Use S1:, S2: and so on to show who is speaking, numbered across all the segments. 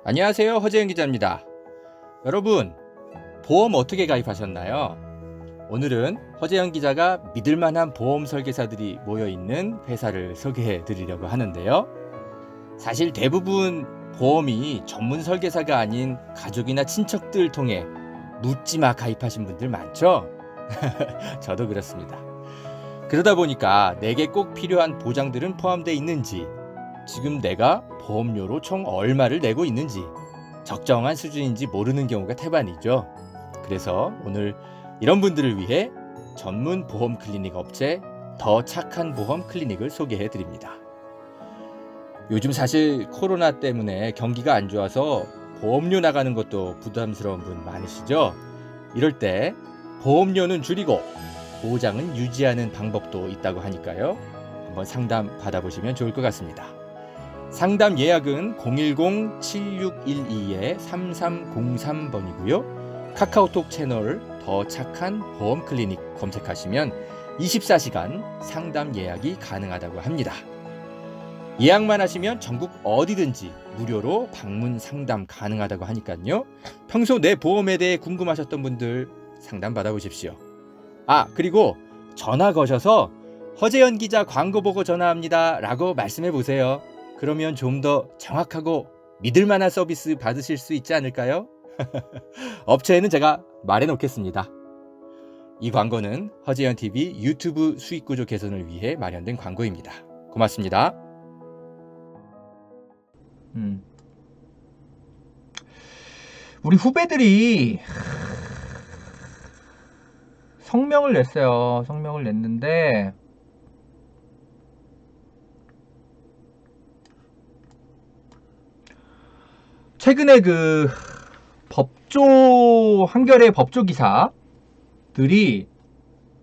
S1: 안녕하세요. 허재영 기자입니다. 여러분, 보험 어떻게 가입하셨나요? 오늘은 허재영 기자가 믿을만한 보험 설계사들이 모여있는 회사를 소개해 드리려고 하는데요. 사실 대부분 보험이 전문 설계사가 아닌 가족이나 친척들 통해 묻지마 가입하신 분들 많죠? 저도 그렇습니다. 그러다 보니까 내게 꼭 필요한 보장들은 포함되어 있는지, 지금 내가 보험료로 총 얼마를 내고 있는지, 적정한 수준인지 모르는 경우가 태반이죠. 그래서 오늘 이런 분들을 위해 전문 보험 클리닉 업체 더 착한 보험 클리닉을 소개해 드립니다. 요즘 사실 코로나 때문에 경기가 안 좋아서 보험료 나가는 것도 부담스러운 분 많으시죠? 이럴 때 보험료는 줄이고 보장은 유지하는 방법도 있다고 하니까요. 한번 상담 받아보시면 좋을 것 같습니다. 상담 예약은 010-7612-3303번이고요. 카카오톡 채널 더 착한 보험 클리닉 검색하시면 24시간 상담 예약이 가능하다고 합니다. 예약만 하시면 전국 어디든지 무료로 방문 상담 가능하다고 하니까요. 평소 내 보험에 대해 궁금하셨던 분들 상담 받아보십시오. 그리고 전화 거셔서 허재연 기자 광고 보고 전화합니다 라고 말씀해 보세요. 그러면 좀 더 정확하고 믿을 만한 서비스 받으실 수 있지 않을까요? 업체에는 제가 말해 놓겠습니다. 이 광고는 허재연 TV 유튜브 수익 구조 개선을 위해 마련된 광고입니다. 고맙습니다.
S2: 우리 후배들이 성명을 냈어요. 성명을 냈는데 최근에 그 한겨레 법조 기사들이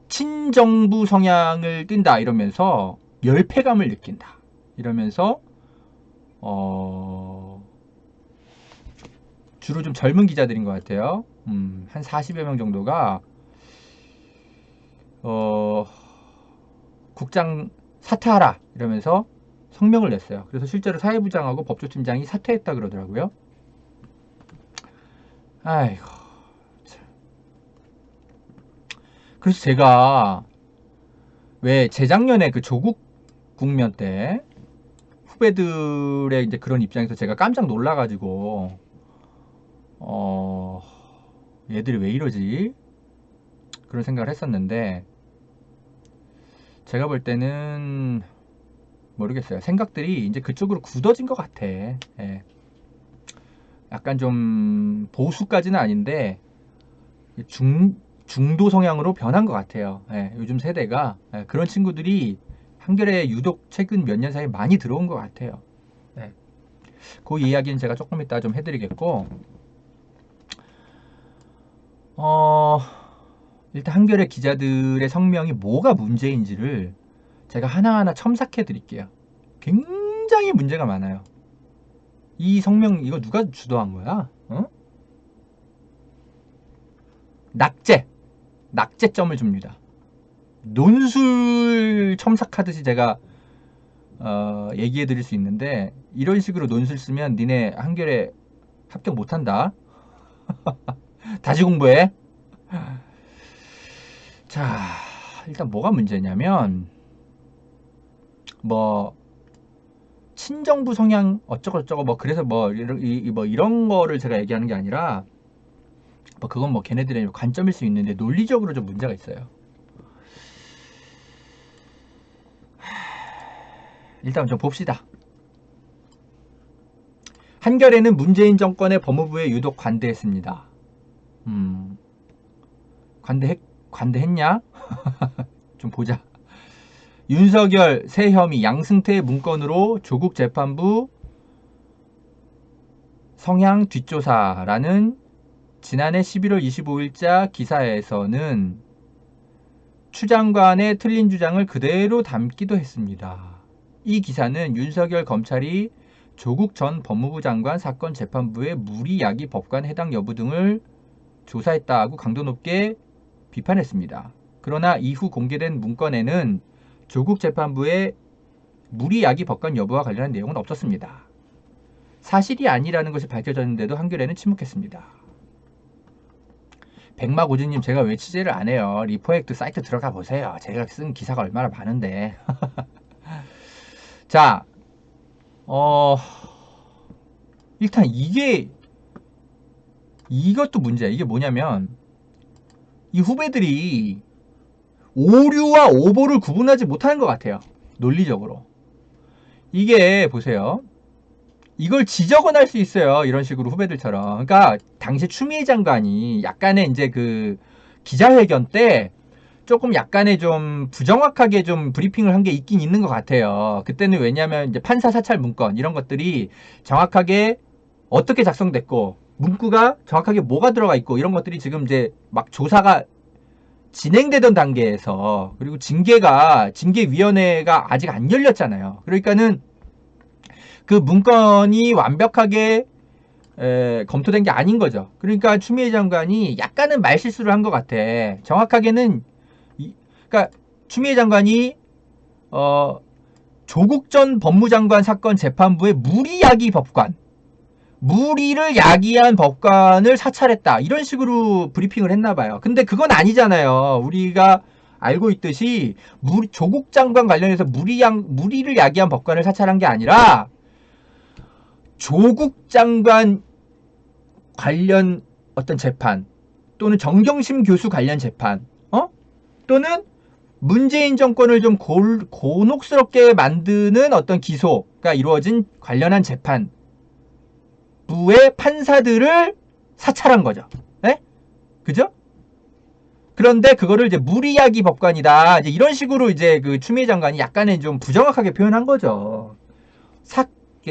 S2: 친정부 성향을 띈다 이러면서 열패감을 느낀다 이러면서 주로 좀 젊은 기자들인 것 같아요. 한 40여 명 정도가 국장 사퇴하라 이러면서 성명을 냈어요. 그래서 실제로 사회부장하고 법조팀장이 사퇴했다 그러더라고요. 아이고 참. 그래서 제가 왜 재작년에 그 조국 국면 때 후배들의 이제 그런 입장에서 제가 깜짝 놀라가지고 얘들이 왜 이러지? 그런 생각을 했었는데 제가 볼 때는 모르겠어요. 생각들이 이제 그쪽으로 굳어진 것 같아. 예. 약간 좀 보수까지는 아닌데 중도 성향으로 변한 것 같아요. 예. 요즘 세대가 그런 친구들이 한겨레에 유독 최근 몇 년 사이에 많이 들어온 것 같아요. 예. 그 이야기는 제가 조금 이따 좀 해드리겠고 일단 한겨레 기자들의 성명이 뭐가 문제인지를 제가 하나하나 첨삭해 드릴게요. 굉장히 문제가 많아요. 이 성명 이거 누가 주도한 거야? 낙제점을 줍니다. 논술 첨삭하듯이 제가 얘기해 드릴 수 있는데 이런 식으로 논술 쓰면 니네 한겨레 합격 못한다. 다시 공부해. 자, 일단 뭐가 문제냐면 친정부 성향 어쩌고저쩌고 그래서 이런 거를 제가 얘기하는 게 아니라 그건 걔네들의 관점일 수 있는데 논리적으로 좀 문제가 있어요. 일단 좀 봅시다. 한겨레는 문재인 정권의 법무부에 유독 관대했습니다. 관대했냐? 좀 보자. 윤석열 새 혐의 양승태 문건으로 조국 재판부 성향 뒷조사라는 지난해 11월 25일자 기사에서는 추 장관의 틀린 주장을 그대로 담기도 했습니다. 이 기사는 윤석열 검찰이 조국 전 법무부 장관 사건 재판부의 무리야기 법관 해당 여부 등을 조사했다고 강도 높게 비판했습니다. 그러나 이후 공개된 문건에는 조국 재판부의 무리야기 법관 여부와 관련한 내용은 없었습니다. 사실이 아니라는 것이 밝혀졌는데도 한겨레는 침묵했습니다. 백마고주님, 제가 왜 취재를 안 해요? 리포액트 사이트 들어가 보세요. 제가 쓴 기사가 얼마나 많은데. 자, 일단 이것도 문제야. 이게 뭐냐면, 이 후배들이 오류와 오보를 구분하지 못하는 것 같아요. 논리적으로. 이게 보세요. 이걸 지적은 할 수 있어요. 이런 식으로 후배들처럼. 그러니까 당시 추미애 장관이 약간의 이제 그 기자회견 때 조금 약간의 좀 부정확하게 좀 브리핑을 한 게 있긴 있는 것 같아요. 그때는 왜냐하면 이제 판사 사찰 문건 이런 것들이 정확하게 어떻게 작성됐고 문구가 정확하게 뭐가 들어가 있고 이런 것들이 지금 이제 막 조사가 진행되던 단계에서, 그리고 징계위원회가 아직 안 열렸잖아요. 그러니까는 그 문건이 완벽하게 검토된 게 아닌 거죠. 그러니까 추미애 장관이 약간은 말실수를 한 것 같아. 정확하게는 그러니까 추미애 장관이 조국 전 법무장관 사건 재판부의 무리를 야기한 법관을 사찰했다, 이런 식으로 브리핑을 했나 봐요. 근데 그건 아니잖아요. 우리가 알고 있듯이 조국 장관 관련해서 무리를 야기한 법관을 사찰한 게 아니라 조국 장관 관련 어떤 재판, 또는 정경심 교수 관련 재판, 또는 문재인 정권을 좀 곤혹스럽게 만드는 어떤 기소가 이루어진 관련한 재판부의 판사들을 사찰한 거죠. 네? 그죠? 그런데 그거를 이제 무리야기 법관이다, 이제 이런 식으로 이제 그 추미애 장관이 약간의 좀 부정확하게 표현한 거죠.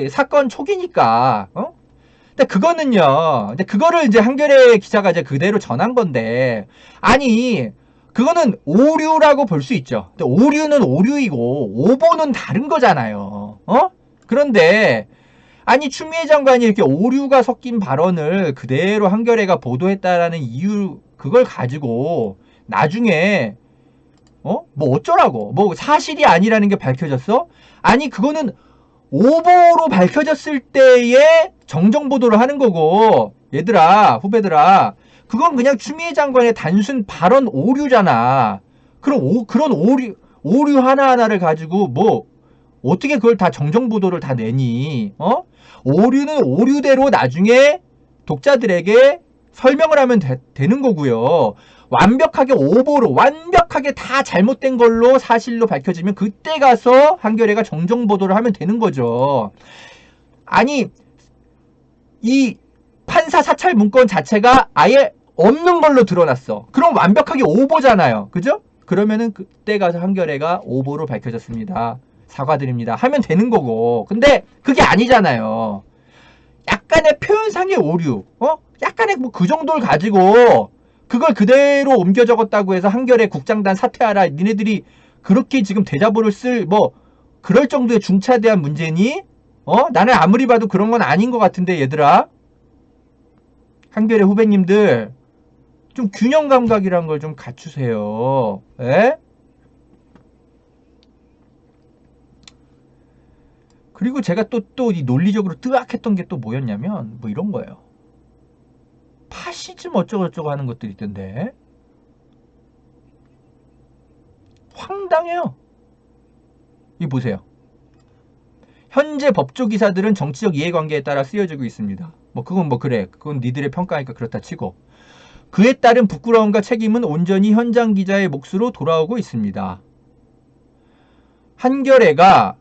S2: 사건 초기니까. 근데 그거를 이제 한겨레 기자가 이제 그대로 전한 건데, 아니, 그거는 오류라고 볼 수 있죠. 근데 오류는 오류이고 오보는 다른 거잖아요. 그런데 아니, 추미애 장관이 이렇게 오류가 섞인 발언을 그대로 한겨레가 보도했다라는 이유, 그걸 가지고 나중에 뭐 어쩌라고, 뭐 사실이 아니라는 게 밝혀졌어? 아니, 그거는 오보로 밝혀졌을 때에 정정 보도를 하는 거고, 얘들아, 후배들아, 그건 그냥 추미애 장관의 단순 발언 오류잖아. 그럼 그런 오류 하나하나를 가지고 뭐 어떻게 그걸 다 정정 보도를 다 내니? 오류는 오류대로 나중에 독자들에게 설명을 하면 되는 거고요. 완벽하게 다 잘못된 걸로 사실로 밝혀지면 그때 가서 한겨레가 정정 보도를 하면 되는 거죠. 아니, 이 판사 사찰 문건 자체가 아예 없는 걸로 드러났어. 그럼 완벽하게 오보잖아요. 그죠? 그러면은 그때 가서 한겨레가 오보로 밝혀졌습니다, 사과드립니다 하면 되는 거고. 근데 그게 아니잖아요. 약간의 표현상의 오류, 약간의 뭐 그 정도를 가지고 그걸 그대로 옮겨 적었다고 해서 한겨레 국장단 사퇴하라, 니네들이 그렇게 지금 대자보를 그럴 정도의 중차대한 문제니? 나는 아무리 봐도 그런 건 아닌 것 같은데, 얘들아. 한겨레 후배님들, 좀 균형 감각이란 걸 좀 갖추세요. 에? 그리고 제가 또 이 논리적으로 뜨악했던 게 또 뭐였냐면, 뭐 이런 거예요. 파시즘 어쩌고저쩌고 하는 것들이 있던데, 황당해요. 이 보세요. 현재 법조 기사들은 정치적 이해관계에 따라 쓰여지고 있습니다. 그건 그래. 그건 니들의 평가니까 그렇다 치고, 그에 따른 부끄러움과 책임은 온전히 현장 기자의 몫으로 돌아오고 있습니다. 한겨레가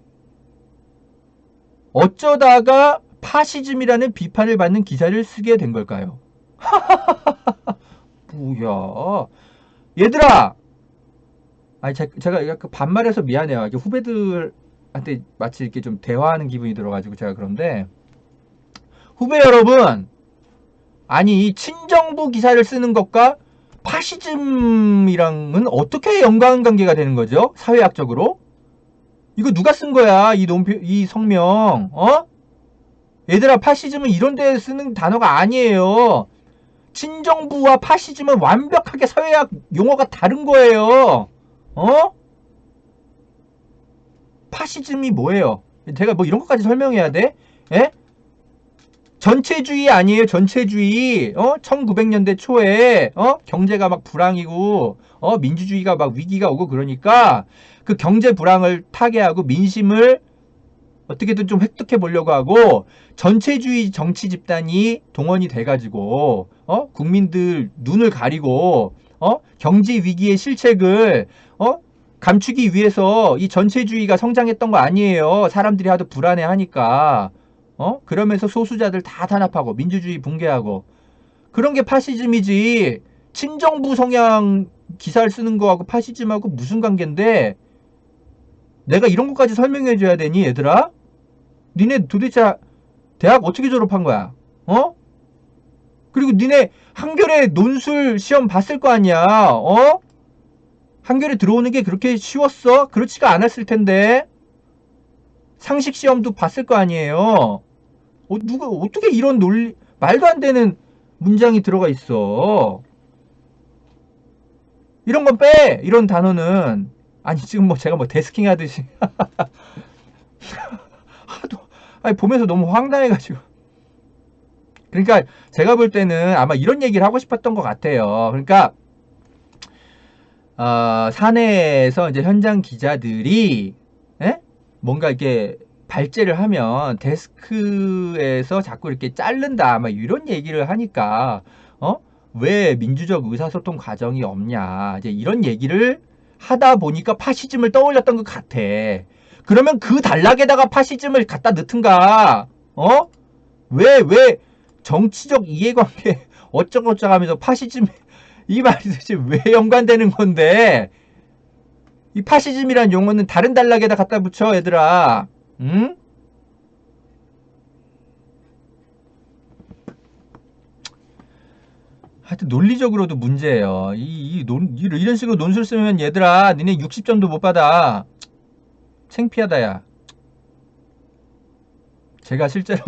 S2: 어쩌다가 파시즘이라는 비판을 받는 기사를 쓰게 된 걸까요? 뭐야. 얘들아! 아니, 제가 약간 반말해서 미안해요. 후배들한테 마치 이렇게 좀 대화하는 기분이 들어가지고 제가 그런데, 후배 여러분, 아니, 친정부 기사를 쓰는 것과 파시즘이랑은 어떻게 연관관계가 되는 거죠? 사회학적으로? 이거 누가 쓴 거야? 이 성명, 얘들아, 파시즘은 이런 데 쓰는 단어가 아니에요. 친정부와 파시즘은 완벽하게 사회학 용어가 다른 거예요. 파시즘이 뭐예요? 제가 뭐 이런 것까지 설명해야 돼? 예? 전체주의 아니에요, 전체주의. 1900년대 초에, 경제가 막 불황이고, 민주주의가 막 위기가 오고 그러니까, 그 경제 불황을 타개하고 민심을 어떻게든 좀 획득해 보려고 하고, 전체주의 정치 집단이 동원이 돼가지고, 국민들 눈을 가리고, 경제 위기의 실책을, 감추기 위해서 이 전체주의가 성장했던 거 아니에요. 사람들이 하도 불안해 하니까. 그러면서 소수자들 다 탄압하고 민주주의 붕괴하고 그런 게 파시즘이지. 친정부 성향 기사를 쓰는 거하고 파시즘하고 무슨 관계인데 내가 이런 것까지 설명해 줘야 되니 얘들아? 니네 도대체 대학 어떻게 졸업한 거야? 그리고 니네 한겨레 논술 시험 봤을 거 아니야? 한겨레 들어오는 게 그렇게 쉬웠어? 그렇지가 않았을 텐데 상식 시험도 봤을 거 아니에요? 누가 어떻게 이런 논리 말도 안 되는 문장이 들어가 있어? 이런 건 빼. 이런 단어는 아니 지금 뭐 제가 뭐 데스킹 하듯이 하도 아니 보면서 너무 황당해가지고. 그러니까 제가 볼 때는 아마 이런 얘기를 하고 싶었던 것 같아요. 그러니까 사내에서 이제 현장 기자들이 에? 뭔가 이렇게 발제를 하면 데스크에서 자꾸 이렇게 자른다 막 이런 얘기를 하니까 왜 민주적 의사소통 과정이 없냐 이제 이런 얘기를 하다 보니까 파시즘을 떠올렸던 것 같아. 그러면 그 단락에다가 파시즘을 갖다 넣든가. 왜 정치적 이해관계 어쩌고저쩌고 하면서 파시즘 이 말이 도대체 왜 연관되는 건데? 이 파시즘이란 용어는 다른 단락에다 갖다 붙여 얘들아. 응? 하여튼 논리적으로도 문제예요. 이런 식으로 논술 쓰면 얘들아 니네 60점도 못 받아. 창피하다 야. 제가 실제로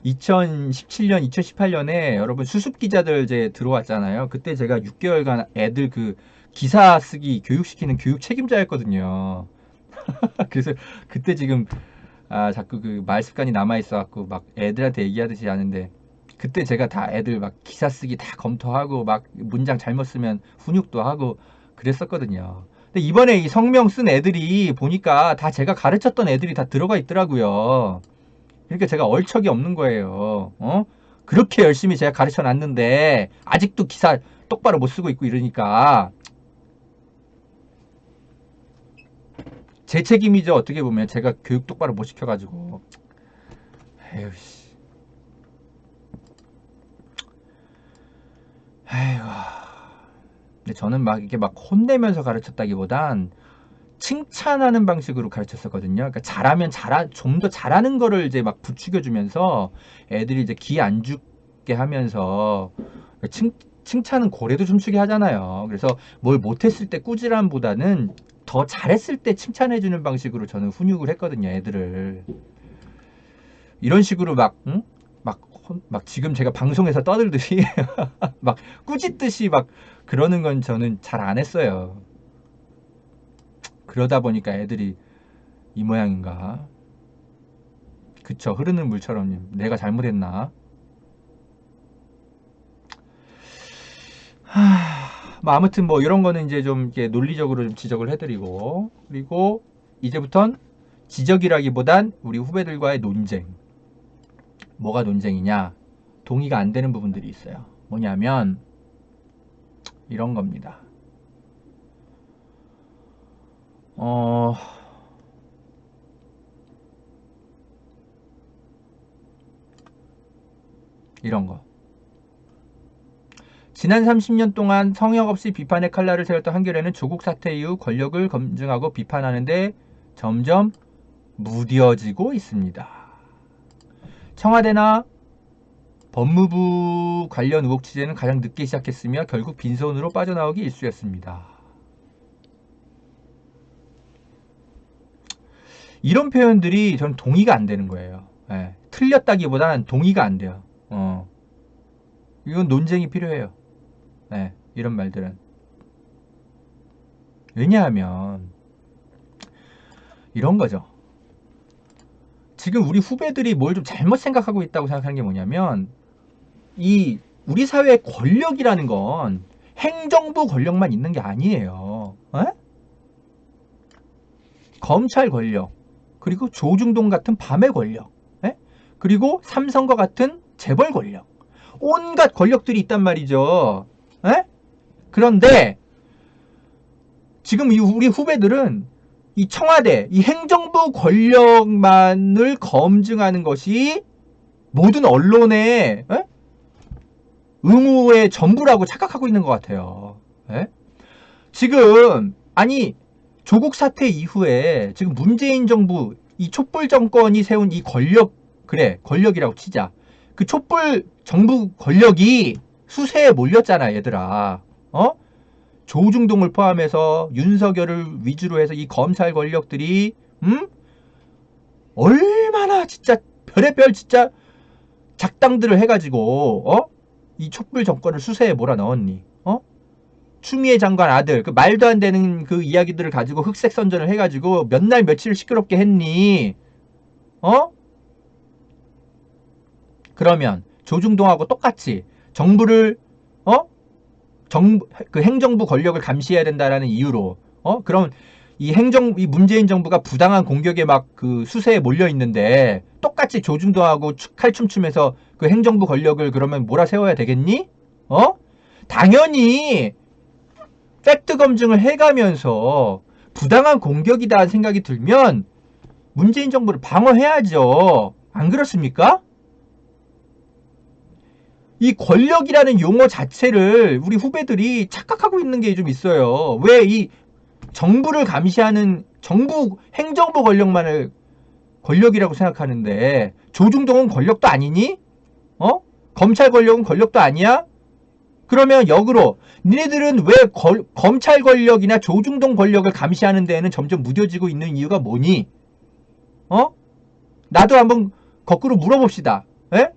S2: 2017년, 2018년에 여러분 수습 기자들 이제 들어왔잖아요. 그때 제가 6개월간 애들 그 기사 쓰기 교육시키는 교육 책임자였거든요. 그래서 그때 지금 자꾸 그 말 습관이 남아 있어갖고 막 애들한테 얘기하듯이 하는데 그때 제가 다 애들 막 기사 쓰기 다 검토하고 막 문장 잘못 쓰면 훈육도 하고 그랬었거든요. 근데 이번에 이 성명 쓴 애들이 보니까 다 제가 가르쳤던 애들이 다 들어가 있더라고요. 그러니까 제가 얼척이 없는 거예요. 그렇게 열심히 제가 가르쳐 놨는데 아직도 기사 똑바로 못 쓰고 있고 이러니까 제 책임이죠. 어떻게 보면 제가 교육 똑바로 못 시켜가지고. 에휴 씨. 에휴. 근데 저는 막 이렇게 막 혼내면서 가르쳤다기보단 칭찬하는 방식으로 가르쳤었거든요. 그러니까 잘하면 좀 더 잘하는 거를 이제 막 부추겨주면서 애들이 이제 기 안 죽게 하면서 칭찬은 고래도 춤추게 하잖아요. 그래서 뭘 못했을 때 꾸지람보다는 더 잘했을 때 칭찬해주는 방식으로 저는 훈육을 했거든요, 애들을. 이런 식으로 막, 응? 막 지금 제가 방송에서 떠들듯이 막 꾸짖듯이 막 그러는 건 저는 잘 안 했어요. 그러다 보니까 애들이 이 모양인가? 그쵸, 흐르는 물처럼 내가 잘못했나? 뭐 아무튼 뭐 이런 거는 이제 좀 이렇게 논리적으로 좀 지적을 해드리고 그리고 이제부턴 지적이라기보단 우리 후배들과의 논쟁. 뭐가 논쟁이냐? 동의가 안 되는 부분들이 있어요. 뭐냐면 이런 겁니다. 어, 이런 거. 지난 30년 동안 성역 없이 비판의 칼날을 세웠던 한겨레는 조국 사태 이후 권력을 검증하고 비판하는데 점점 무뎌지고 있습니다. 청와대나 법무부 관련 의혹 취재는 가장 늦게 시작했으며 결국 빈손으로 빠져나오기 일쑤였습니다. 이런 표현들이 전 동의가 안 되는 거예요. 틀렸다기보다는 동의가 안 돼요. 이건 논쟁이 필요해요. 이런 말들은. 왜냐하면 이런 거죠. 지금 우리 후배들이 뭘 좀 잘못 생각하고 있다고 생각하는 게 뭐냐면, 이 우리 사회의 권력이라는 건 행정부 권력만 있는 게 아니에요. 에? 검찰 권력, 그리고 조중동 같은 밤의 권력, 에? 그리고 삼성과 같은 재벌 권력, 온갖 권력들이 있단 말이죠. 에? 그런데 지금 우리 후배들은 이 청와대, 이 행정부 권력만을 검증하는 것이 모든 언론의 의무의 전부라고 착각하고 있는 것 같아요. 에? 지금 아니 조국 사태 이후에 지금 문재인 정부 이 촛불 정권이 세운 이 권력, 그래 권력이라고 치자, 그 촛불 정부 권력이 수세에 몰렸잖아 얘들아. 조중동을 포함해서 윤석열을 위주로 해서 이 검찰 권력들이 얼마나 진짜 별의별 진짜 작당들을 해가지고 이 촛불 정권을 수세에 몰아넣었니? 추미애 장관 아들 그 말도 안 되는 그 이야기들을 가지고 흑색 선전을 해가지고 몇 날 며칠 시끄럽게 했니? 그러면 조중동하고 똑같이 정부를 그 행정부 권력을 감시해야 된다라는 이유로 그럼 이 문재인 정부가 부당한 공격에 막 그 수세에 몰려 있는데 똑같이 조중동하고 칼춤 추면서 그 행정부 권력을 그러면 몰아세워야 되겠니? 당연히 팩트 검증을 해가면서 부당한 공격이다 생각이 들면 문재인 정부를 방어해야죠. 안 그렇습니까? 이 권력이라는 용어 자체를 우리 후배들이 착각하고 있는 게 좀 있어요. 왜 이 정부를 감시하는 정부 행정부 권력만을 권력이라고 생각하는데 조중동은 권력도 아니니? 검찰 권력은 권력도 아니야? 그러면 역으로 니네들은 왜 검찰 권력이나 조중동 권력을 감시하는 데에는 점점 무뎌지고 있는 이유가 뭐니? 나도 한번 거꾸로 물어봅시다. 에?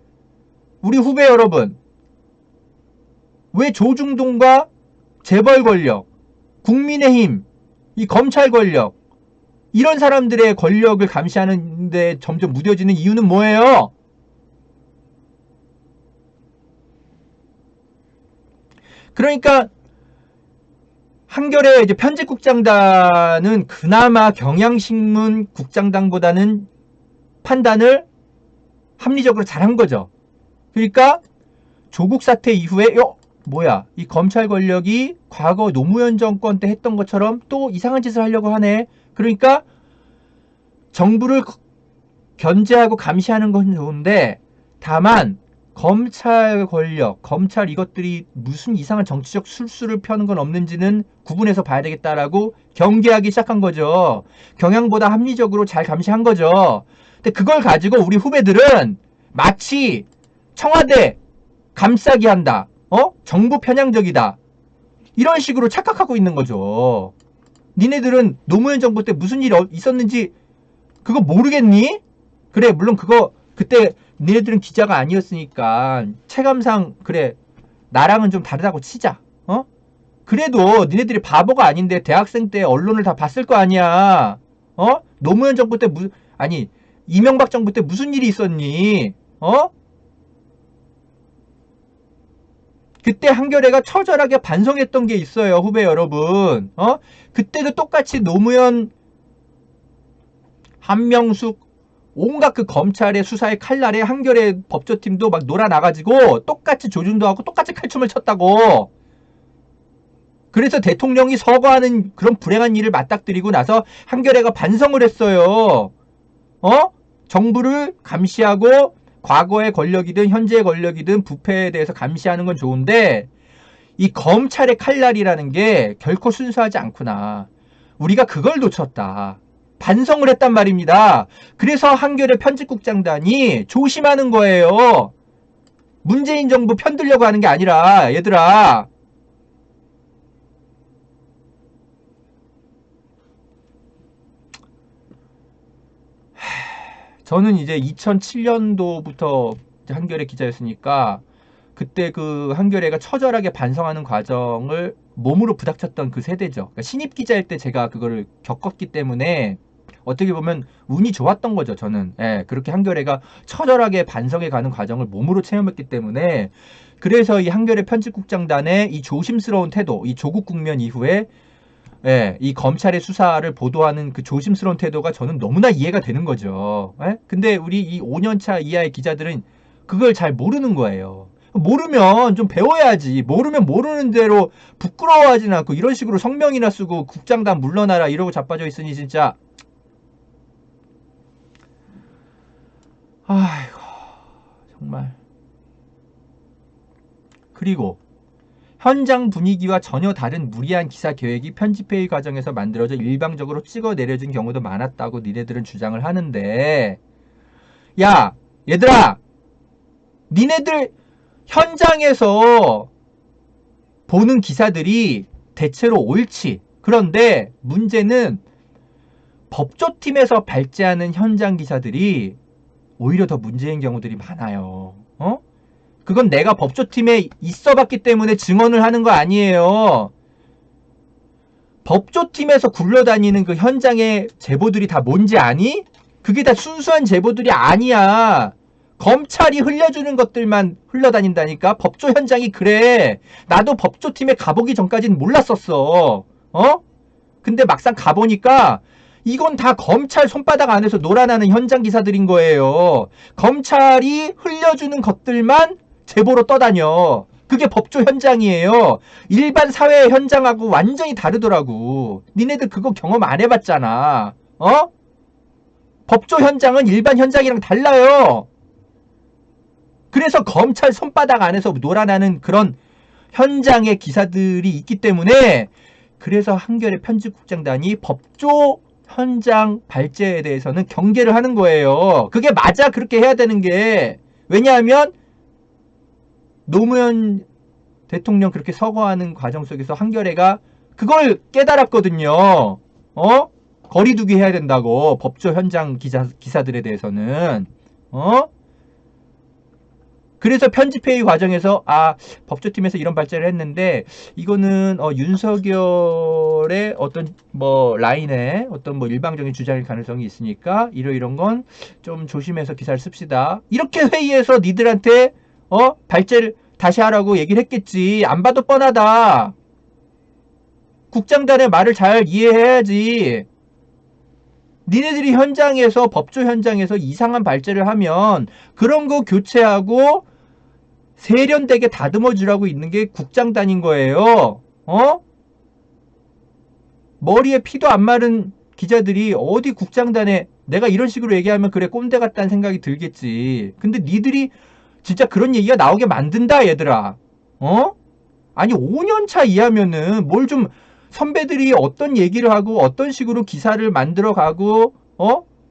S2: 우리 후배 여러분, 왜 조중동과 재벌 권력, 국민의힘, 이 검찰 권력, 이런 사람들의 권력을 감시하는데 점점 무뎌지는 이유는 뭐예요? 그러니까 한겨레 이제 편집국장단은 그나마 경향신문 국장단보다는 판단을 합리적으로 잘한 거죠. 그러니까 조국 사태 이후에 뭐야 이 검찰 권력이 과거 노무현 정권 때 했던 것처럼 또 이상한 짓을 하려고 하네. 그러니까 정부를 견제하고 감시하는 건 좋은데 다만 검찰 권력, 검찰 이것들이 무슨 이상한 정치적 술수를 펴는 건 없는지는 구분해서 봐야 되겠다라고 경계하기 시작한 거죠. 경향보다 합리적으로 잘 감시한 거죠. 근데 그걸 가지고 우리 후배들은 마치 청와대 감싸기 한다. 정부 편향적이다. 이런 식으로 착각하고 있는 거죠. 니네들은 노무현 정부 때 무슨 일이 있었는지 그거 모르겠니? 그래 물론 그거 그때 니네들은 기자가 아니었으니까 체감상 그래 나랑은 좀 다르다고 치자. 그래도 니네들이 바보가 아닌데 대학생 때 언론을 다 봤을 거 아니야. 노무현 정부 때 아니 이명박 정부 때 무슨 일이 있었니? 그때 한겨레가 처절하게 반성했던 게 있어요, 후배 여러분. 그때도 똑같이 노무현, 한명숙, 온갖 그 검찰의 수사의 칼날에 한겨레 법조팀도 막 놀아나가지고 똑같이 조준도하고 똑같이 칼춤을 췄다고. 그래서 대통령이 서거하는 그런 불행한 일을 맞닥뜨리고 나서 한겨레가 반성을 했어요. 정부를 감시하고 과거의 권력이든 현재의 권력이든 부패에 대해서 감시하는 건 좋은데 이 검찰의 칼날이라는 게 결코 순수하지 않구나. 우리가 그걸 놓쳤다. 반성을 했단 말입니다. 그래서 한겨레 편집국장단이 조심하는 거예요. 문재인 정부 편들려고 하는 게 아니라 얘들아. 저는 이제 2007년도부터 한겨레 기자였으니까 그때 그 한겨레가 처절하게 반성하는 과정을 몸으로 부닥쳤던 그 세대죠. 그러니까 신입 기자일 때 제가 그거를 겪었기 때문에 어떻게 보면 운이 좋았던 거죠, 저는. 예, 그렇게 한겨레가 처절하게 반성해 가는 과정을 몸으로 체험했기 때문에 그래서 이 한겨레 편집국장단의 이 조심스러운 태도, 이 조국 국면 이후에 예, 이 검찰의 수사를 보도하는 그 조심스러운 태도가 저는 너무나 이해가 되는 거죠. 예? 근데 우리 이 5년차 이하의 기자들은 그걸 잘 모르는 거예요. 모르면 좀 배워야지. 모르면 모르는 대로 부끄러워하지는 않고 이런 식으로 성명이나 쓰고 국장단 물러나라 이러고 자빠져 있으니 진짜 아이고 정말. 그리고 현장 분위기와 전혀 다른 무리한 기사 계획이 편집회의 과정에서 만들어져 일방적으로 찍어 내려진 경우도 많았다고 니네들은 주장을 하는데, 야 얘들아, 니네들 현장에서 보는 기사들이 대체로 옳지. 그런데 문제는 법조팀에서 발제하는 현장 기사들이 오히려 더 문제인 경우들이 많아요. 그건 내가 법조팀에 있어봤기 때문에 증언을 하는 거 아니에요. 법조팀에서 굴러다니는 그 현장의 제보들이 다 뭔지 아니? 그게 다 순수한 제보들이 아니야. 검찰이 흘려주는 것들만 흘러다닌다니까. 법조 현장이 그래. 나도 법조팀에 가보기 전까지는 몰랐었어. 근데 막상 가보니까 이건 다 검찰 손바닥 안에서 놀아나는 현장 기사들인 거예요. 검찰이 흘려주는 것들만 제보로 떠다녀. 그게 법조 현장이에요. 일반 사회 현장하고 완전히 다르더라고. 니네들 그거 경험 안 해봤잖아. 법조 현장은 일반 현장이랑 달라요. 그래서 검찰 손바닥 안에서 놀아나는 그런 현장의 기사들이 있기 때문에 그래서 한겨레 편집국장단이 법조 현장 발제에 대해서는 경계를 하는 거예요. 그게 맞아. 그렇게 해야 되는 게. 왜냐하면 노무현 대통령 그렇게 서거하는 과정 속에서 한겨레가 그걸 깨달았거든요. 거리두기 해야 된다고. 법조 현장 기사들에 대해서는. 그래서 편집회의 과정에서 법조팀에서 이런 발제를 했는데 이거는 윤석열의 어떤 뭐 라인에 어떤 뭐 일방적인 주장일 가능성이 있으니까 이런 건 좀 조심해서 기사를 씁시다. 이렇게 회의에서 니들한테 발제를 다시 하라고 얘기를 했겠지. 안 봐도 뻔하다. 국장단의 말을 잘 이해해야지. 니네들이 현장에서 법조 현장에서 이상한 발제를 하면 그런 거 교체하고 세련되게 다듬어 주라고 있는 게 국장단인 거예요. 머리에 피도 안 마른 기자들이 어디 국장단에 내가 이런 식으로 얘기하면 그래 꼰대 같다는 생각이 들겠지. 근데 니들이 진짜 그런 얘기가 나오게 만든다 얘들아. 아니 5년차 이하면은 뭘 좀 선배들이 어떤 얘기를 하고 어떤 식으로 기사를 만들어 가고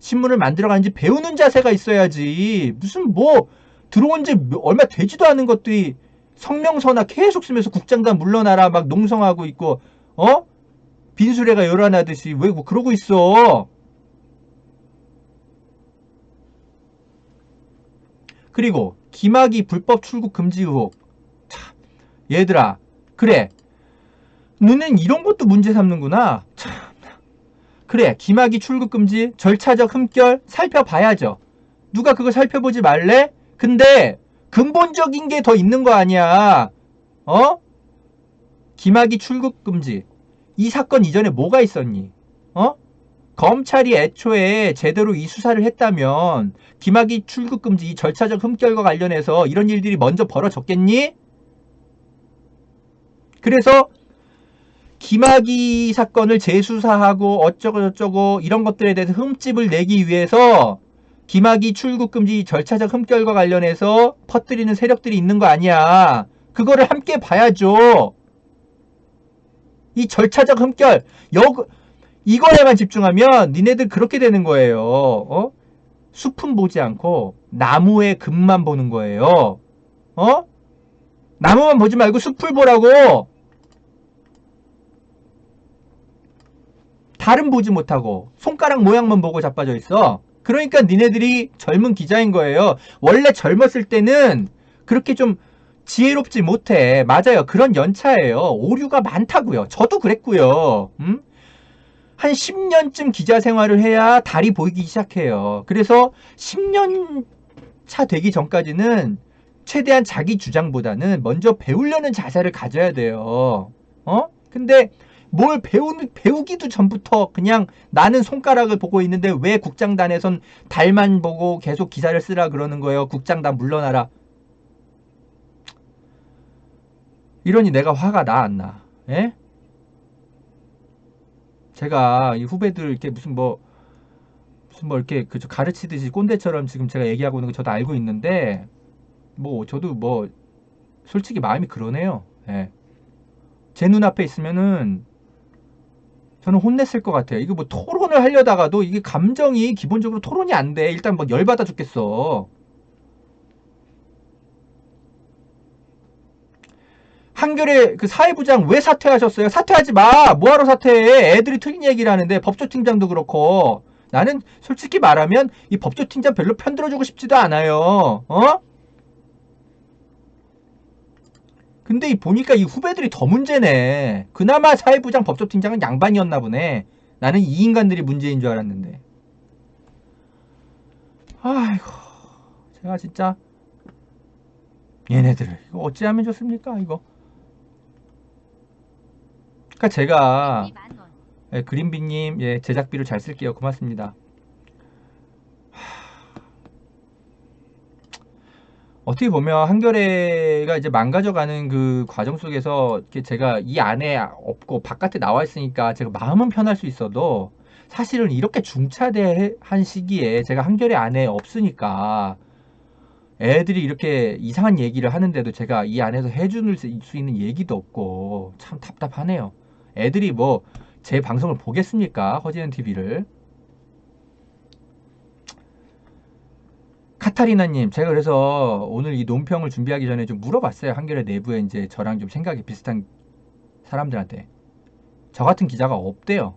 S2: 신문을 만들어 가는지 배우는 자세가 있어야지. 무슨 뭐 들어온 지 얼마 되지도 않은 것들이 성명서나 계속 쓰면서 국장단 물러나라 막 농성하고 있고 빈수레가 열어나듯이 왜 뭐 그러고 있어. 그리고 김학의 불법 출국 금지 의혹. 참, 얘들아 그래 너는 이런 것도 문제 삼는구나. 참. 그래 김학의 출국 금지 절차적 흠결 살펴봐야죠. 누가 그거 살펴보지 말래? 근데 근본적인 게 더 있는 거 아니야. 김학의 출국 금지 이 사건 이전에 뭐가 있었니? 검찰이 애초에 제대로 이 수사를 했다면 김학의 출국 금지 이 절차적 흠결과 관련해서 이런 일들이 먼저 벌어졌겠니? 그래서 김학의 사건을 재수사하고 어쩌고저쩌고 이런 것들에 대해서 흠집을 내기 위해서 김학의 출국 금지 절차적 흠결과 관련해서 퍼뜨리는 세력들이 있는 거 아니야. 그거를 함께 봐야죠. 이 절차적 흠결 이거에만 집중하면 니네들 그렇게 되는 거예요. 숲은 보지 않고 나무의 잎만 보는 거예요. 나무만 보지 말고 숲을 보라고. 달은 보지 못하고 손가락 모양만 보고 자빠져 있어. 그러니까 니네들이 젊은 기자인 거예요. 원래 젊었을 때는 그렇게 좀 지혜롭지 못해. 맞아요. 그런 연차예요. 오류가 많다고요. 저도 그랬고요. 한 10년쯤 기자 생활을 해야 달이 보이기 시작해요. 그래서 10년 차 되기 전까지는 최대한 자기 주장보다는 먼저 배우려는 자세를 가져야 돼요. 근데 뭘 배우기도 전부터 그냥 나는 손가락을 보고 있는데 왜 국장단에선 달만 보고 계속 기사를 쓰라 그러는 거예요. 국장단 물러나라. 이러니 내가 화가 나, 안 나? 예? 제가 이 후배들 이렇게 무슨 뭐 이렇게 가르치듯이 꼰대처럼 지금 제가 얘기하고 있는 거 저도 알고 있는데, 뭐 저도 뭐 솔직히 마음이 그러네요. 예. 제 눈앞에 있으면은 저는 혼냈을 것 같아요. 이거 뭐 토론을 하려다가도 이게 감정이 기본적으로 토론이 안 돼. 일단 막 열받아 죽겠어. 한겨레 그 사회부장 왜 사퇴하셨어요? 사퇴하지 마. 뭐하러 사퇴해? 애들이 틀린 얘기를 하는데 법조팀장도 그렇고. 나는 솔직히 말하면 이 법조팀장 별로 편들어주고 싶지도 않아요. 근데 보니까 이 후배들이 더 문제네. 그나마 사회부장 법조팀장은 양반이었나 보네. 나는 이 인간들이 문제인 줄 알았는데. 아이고, 제가 진짜 얘네들을 이거 어찌하면 좋습니까 이거. 그러니까 제가 그린비님 제작비로 잘 쓸게요. 고맙습니다. 어떻게 보면 한겨레가 이제 망가져가는 그 과정 속에서 이렇게 제가 이 안에 없고 바깥에 나와 있으니까 제가 마음은 편할 수 있어도 사실은 이렇게 중차대한 시기에 제가 한겨레 안에 없으니까 애들이 이렇게 이상한 얘기를 하는데도 제가 이 안에서 해줄 수 있는 얘기도 없고 참 답답하네요. 애들이 뭐 제 방송을 보겠습니까? 허지연 TV를. 카타리나님, 제가 그래서 오늘 이 논평을 준비하기 전에 좀 물어봤어요. 한겨레 내부에 이제 저랑 좀 생각이 비슷한 사람들한테. 저 같은 기자가 없대요.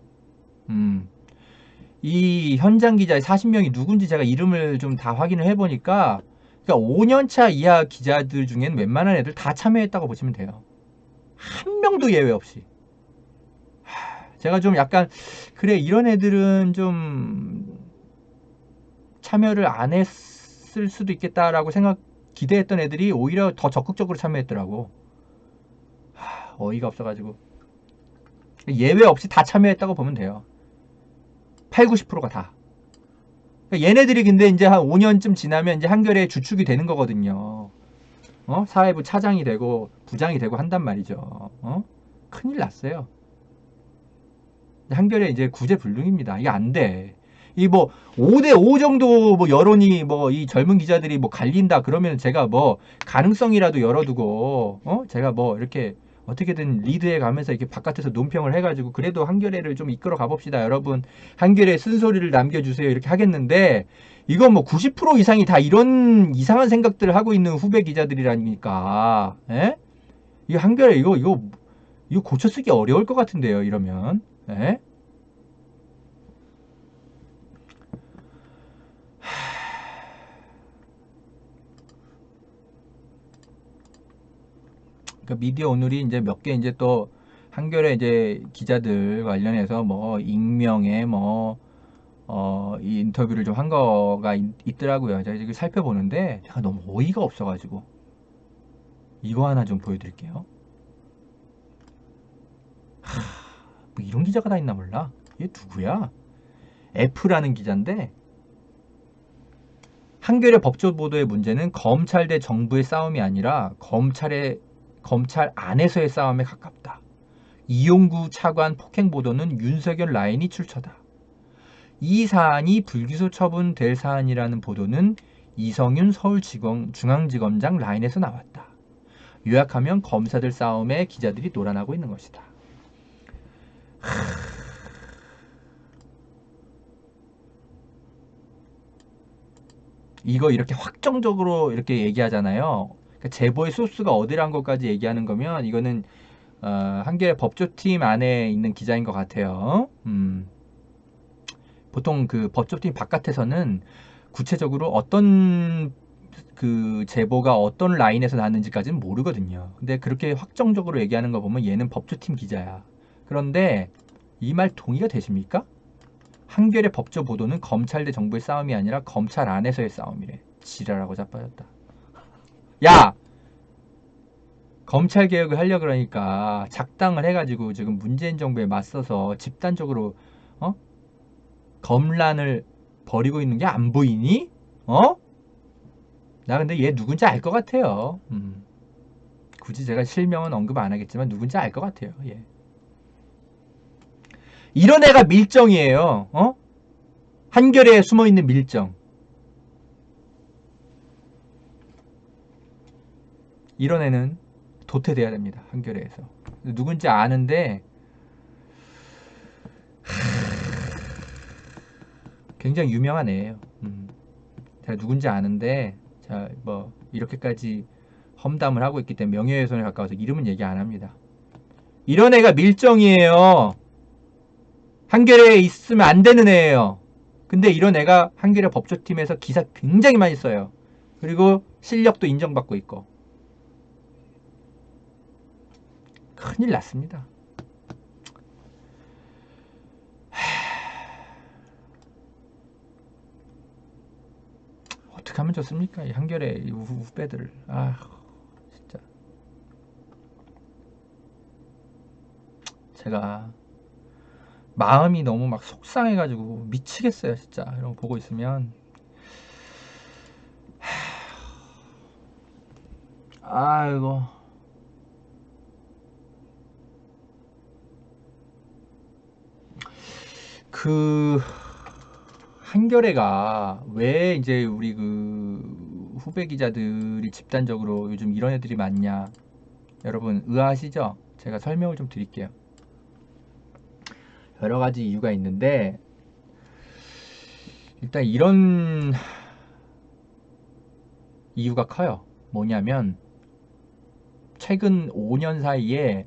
S2: 이 현장 기자의 40명이 누군지 제가 이름을 좀 다 확인을 해보니까, 그러니까 5년차 이하 기자들 중에는 웬만한 애들 다 참여했다고 보시면 돼요. 한 명도 예외 없이. 제가 좀 약간, 그래, 이런 애들은 좀 참여를 안 했을 수도 있겠다라고 기대했던 애들이 오히려 더 적극적으로 참여했더라고. 어이가 없어가지고. 예외 없이 다 참여했다고 보면 돼요. 8, 90%가 다. 그러니까 얘네들이 근데 이제 한 5년쯤 지나면 이제 한겨레의 주축이 되는 거거든요. 사회부 차장이 되고 부장이 되고 한단 말이죠. 큰일 났어요. 한겨레 이제 구제불능입니다. 이게 안 돼. 이 뭐 5대5 정도 뭐 여론이 뭐 이 젊은 기자들이 뭐 갈린다 그러면 제가 뭐 가능성이라도 열어두고 제가 뭐 이렇게 어떻게든 리드해 가면서 이렇게 바깥에서 논평을 해가지고 그래도 한겨레를 좀 이끌어 가봅시다. 여러분 한겨레 쓴소리를 남겨주세요. 이렇게 하겠는데 이건 뭐 90% 이상이 다 이런 이상한 생각들을 하고 있는 후배 기자들이라니까. 예? 이 한겨레 이거 고쳐 쓰기 어려울 것 같은데요. 이러면. 예? 그러니까 미디어 오늘이 이제 몇 개 이제 또 한겨레 이제 기자들 관련해서 뭐 익명의 이 인터뷰를 좀 한 거가 있더라고요. 제가 지금 살펴보는데 제가 너무 어이가 없어가지고 이거 하나 좀 보여드릴게요. 뭐 이런 기자가 다 있나 몰라. 얘 누구야? F라는 기자인데 한겨레 법조 보도의 문제는 검찰 대 정부의 싸움이 아니라 검찰 안에서의 싸움에 가깝다. 이용구 차관 폭행 보도는 윤석열 라인이 출처다. 이 사안이 불기소 처분될 사안이라는 보도는 이성윤 서울중앙지검장 라인에서 나왔다. 요약하면 검사들 싸움에 기자들이 놀아나고 있는 것이다. 이거 이렇게 확정적으로 이렇게 얘기하잖아요. 그러니까 제보의 소스가 어디란 것까지 얘기하는 거면 이거는 한겨레 법조팀 안에 있는 기자인 것 같아요. 보통 그 법조팀 바깥에서는 구체적으로 어떤 그 제보가 어떤 라인에서 나왔는지까지는 모르거든요. 근데 그렇게 확정적으로 얘기하는 거 보면 얘는 법조팀 기자야. 그런데 이 말 동의가 되십니까? 한겨레 법조 보도는 검찰 대 정부의 싸움이 아니라 검찰 안에서의 싸움이래. 지랄하고 자빠졌다. 야! 검찰 개혁을 하려 그러니까 작당을 해가지고 지금 문재인 정부에 맞서서 집단적으로 검란을 벌이고 있는 게 안 보이니? 나 근데 얘 누군지 알 것 같아요. 굳이 제가 실명은 언급 안 하겠지만 누군지 알 것 같아요. 예. 이런 애가 밀정이에요. 한겨레에 숨어있는 밀정. 이런 애는 도태돼야 됩니다. 한겨레에서. 누군지 아는데 굉장히 유명한 애예요. 제가 누군지 아는데 자, 뭐 이렇게까지 험담을 하고 있기 때문에 명예훼손에 가까워서 이름은 얘기 안 합니다. 이런 애가 밀정이에요. 한겨레에 있으면 안 되는 애예요. 근데 이런 애가 한겨레 법조팀에서 기사 굉장히 많이 써요. 그리고 실력도 인정받고 있고. 큰일 났습니다. 어떻게 하면 좋습니까? 이 한겨레 후배들을. 진짜. 제가 마음이 너무 막 속상해가지고 미치겠어요. 진짜. 이런 거 보고 있으면. 아이고. 한겨레가 왜 이제 우리 후배 기자들이 집단적으로 요즘 이런 애들이 많냐? 여러분 의아하시죠? 제가 설명을 좀 드릴게요. 여러 가지 이유가 있는데 일단 이런 이유가 커요. 뭐냐면 최근 5년 사이에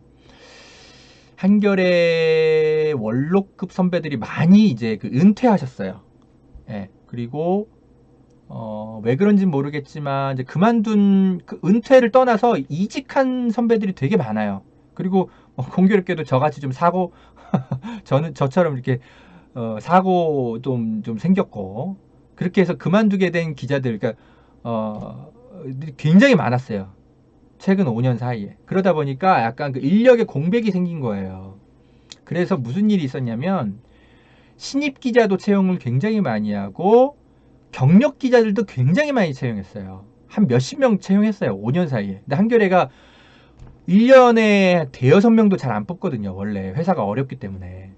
S2: 한겨레 원로급 선배들이 많이 이제 은퇴하셨어요. 예. 그리고 왜 그런지 모르겠지만 이제 그만둔 은퇴를 떠나서 이직한 선배들이 되게 많아요. 그리고 공교롭게도 저같이 좀 사고 저처럼 이렇게 사고 좀 생겼고 그렇게 해서 그만두게 된 기자들 그러니까 굉장히 많았어요. 최근 5년 사이에. 그러다 보니까 약간 인력의 공백이 생긴 거예요. 그래서 무슨 일이 있었냐면 신입 기자도 채용을 굉장히 많이 하고 경력 기자들도 굉장히 많이 채용했어요. 한 몇십 명 채용했어요. 5년 사이에. 근데 한겨레가 1년에 대여섯 명도 잘 안 뽑거든요. 원래 회사가 어렵기 때문에.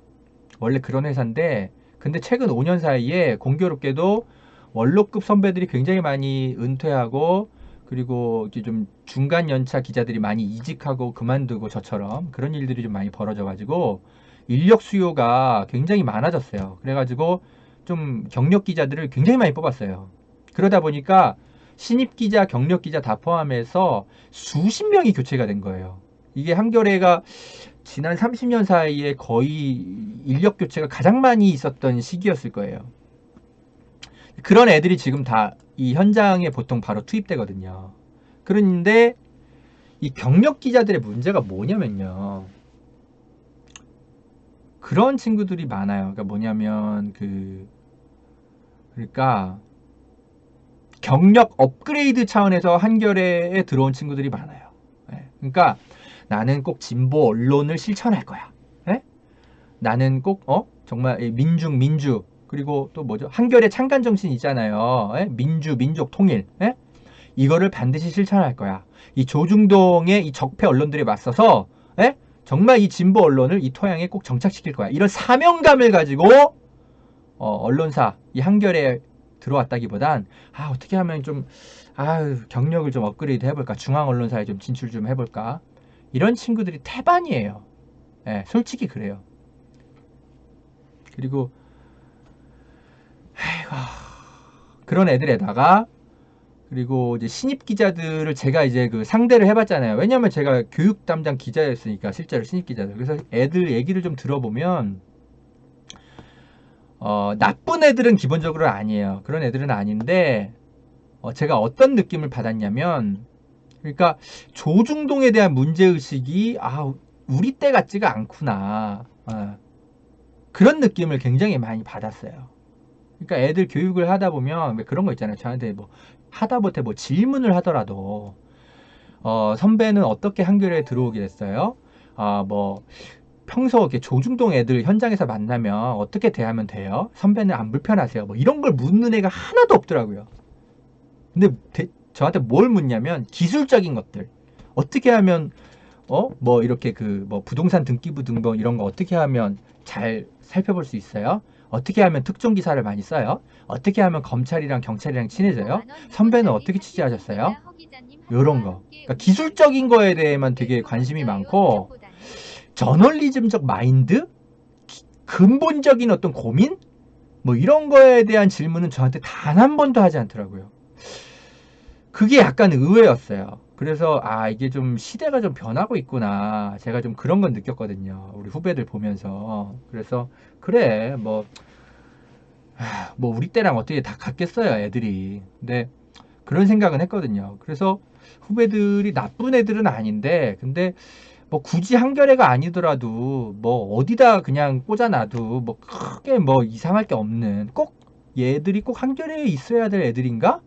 S2: 원래 그런 회사인데 근데 최근 5년 사이에 공교롭게도 원로급 선배들이 굉장히 많이 은퇴하고 그리고 이제 좀 중간 연차 기자들이 많이 이직하고 그만두고 저처럼 그런 일들이 좀 많이 벌어져가지고 인력 수요가 굉장히 많아졌어요. 그래가지고 좀 경력 기자들을 굉장히 많이 뽑았어요. 그러다 보니까 신입 기자, 경력 기자 다 포함해서 수십 명이 교체가 된 거예요. 이게 한겨레가 지난 30년 사이에 거의 인력 교체가 가장 많이 있었던 시기였을 거예요. 그런 애들이 지금 다 이 현장에 보통 바로 투입되거든요. 그런데 이 경력 기자들의 문제가 뭐냐면요. 그런 친구들이 많아요. 그러니까 뭐냐면 그러니까 경력 업그레이드 차원에서 한겨레에 들어온 친구들이 많아요. 그러니까 나는 꼭 진보 언론을 실천할 거야. 나는 꼭 정말 민주 그리고 또 뭐죠? 한겨레 창간 정신 있잖아요. 민주, 민족 통일. 이거를 반드시 실천할 거야. 이 조중동의 이 적폐 언론들에 맞서서 정말 이 진보 언론을 이 토양에 꼭 정착시킬 거야. 이런 사명감을 가지고 언론사 이 한겨레에 들어왔다기보단 어떻게 하면 좀 경력을 좀 업그레이드 해볼까? 중앙 언론사에 좀 진출 좀 해볼까? 이런 친구들이 태반이에요. 솔직히 그래요. 그리고 그런 애들에다가 그리고 이제 신입 기자들을 제가 이제 상대를 해봤잖아요. 왜냐면 제가 교육 담당 기자였으니까 실제로 신입 기자들. 그래서 애들 얘기를 좀 들어보면 나쁜 애들은 기본적으로 아니에요. 그런 애들은 아닌데 제가 어떤 느낌을 받았냐면 그러니까 조중동에 대한 문제의식이 우리 때 같지가 않구나. 그런 느낌을 굉장히 많이 받았어요. 그러니까 애들 교육을 하다 보면 왜 그런 거 있잖아요. 저한테 뭐 하다못해 뭐 질문을 하더라도 선배는 어떻게 한교래에 들어오게 됐어요? 뭐 평소 이렇게 조중동 애들 현장에서 만나면 어떻게 대하면 돼요? 선배는 안 불편하세요? 뭐 이런 걸 묻는 애가 하나도 없더라고요. 근데 저한테 뭘 묻냐면 기술적인 것들. 어떻게 하면 뭐 이렇게 뭐 부동산 등기부 등본 이런 거 어떻게 하면 잘 살펴볼 수 있어요? 어떻게 하면 특종 기사를 많이 써요? 어떻게 하면 검찰이랑 경찰이랑 친해져요? 선배는 어떻게 취재하셨어요? 이런 거. 그러니까 기술적인 거에 대해만 되게 관심이 많고 저널리즘적 마인드? 근본적인 어떤 고민? 뭐 이런 거에 대한 질문은 저한테 단 한 번도 하지 않더라고요. 그게 약간 의외였어요. 그래서 이게 좀 시대가 좀 변하고 있구나. 제가 좀 그런 건 느꼈거든요. 우리 후배들 보면서. 그래서 그래 뭐 우리 때랑 어떻게 다 같겠어요, 애들이. 근데 그런 생각은 했거든요. 그래서 후배들이 나쁜 애들은 아닌데 근데 뭐 굳이 한겨레가 아니더라도 뭐 어디다 그냥 꽂아놔도 뭐 크게 뭐 이상할 게 없는 꼭 얘들이 꼭 한겨레에 있어야 될 애들인가?